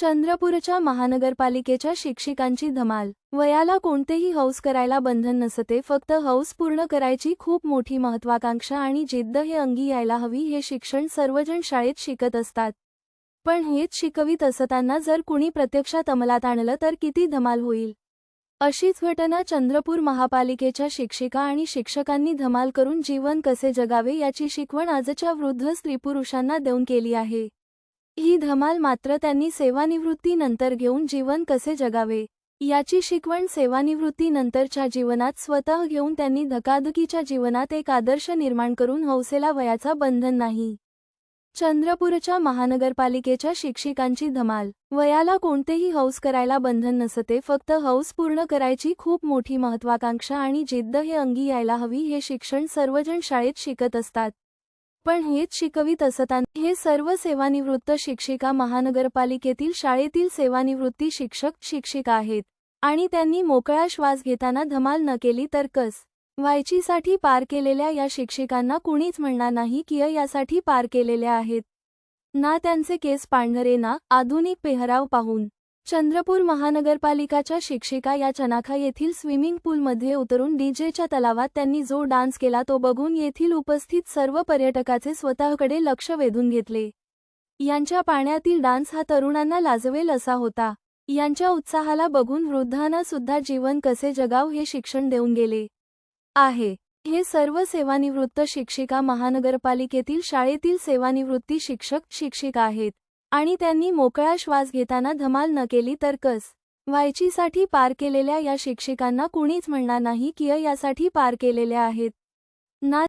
चंद्रपूरच्या महानगरपालिकेच्या शिक्षिकांची धमाल। वयाला कोणतेही हौस करायला बंधन नसते, फक्त हौस पूर्ण करायची खूप मोठी महत्त्वाकांक्षा आणि जिद्द हे अंगी यायला हवी। हे शिक्षण सर्वजण शाळेत शिकत असतात, पण हेच शिकवीत असताना जर कुणी प्रत्यक्षात अंमलात आणलं तर किती धमाल होईल। अशीच घटना चंद्रपूर महापालिकेच्या शिक्षिका आणि शिक्षकांनी धमाल करून जीवन कसे जगावे याची शिकवण आजच्या वृद्ध स्त्रीपुरुषांना देऊन केली आहे। ही धमाल मात्र त्यांनी सेवानिवृत्तीनंतर घेऊन जीवन कसे जगावे याची शिकवण सेवानिवृत्तीनंतरच्या जीवनात स्वतः घेऊन त्यांनी धकाधकीच्या जीवनात एक आदर्श निर्माण करून हौसेला वयाचा बंधन नाही। चंद्रपूरच्या महानगरपालिकेच्या शिक्षिकांची धमाल। वयाला कोणतेही हौस करायला बंधन नसते, फक्त हौस पूर्ण करायची खूप मोठी महत्त्वाकांक्षा आणि जिद्द हे अंगी यायला हवी। हे शिक्षण सर्वजण शाळेत शिकत असतात, पण हेच शिकवीत असताना हे सर्व सेवानिवृत्त शिक्षिका महानगरपालिकेतील शाळेतील सेवानिवृत्ती शिक्षक शिक्षिका आहेत आणि त्यांनी मोकळा श्वास घेताना धमाल न केली तर कस व्हायचीसाठी पार केलेल्या या शिक्षिकांना कुणीच म्हणणार नाही की यासाठी पार केलेल्या आहेत। ना त्यांचे केस पांढरे ना आधुनिक पेहराव पाहून चंद्रपूर महानगरपालिकाच्या शिक्षिका या चनाखा येथील स्विमिंग पूलमध्ये उतरून डीजेच्या तलावात त्यांनी जो डान्स केला तो बघून येथील उपस्थित सर्व पर्यटकाचे स्वतःकडे लक्ष वेधून घेतले। यांच्या पाण्यातील डान्स हा तरुणांना लाजवेल असा होता। यांच्या उत्साहाला बघून वृद्धांना सुद्धा जीवन कसे जगाव हे शिक्षण देऊन गेले आहे। हे सर्व सेवानिवृत्त शिक्षिका महानगरपालिकेतील शाळेतील सेवानिवृत्ती शिक्षक शिक्षिका आहेत आणि त्यांनी मोकळा श्वास घेताना धमाल न केली तर कस व्हायचीसाठी पार केलेल्या या शिक्षिकांना कुणीच म्हणणार नाही की यासाठी पार केलेल्या आहेत। ना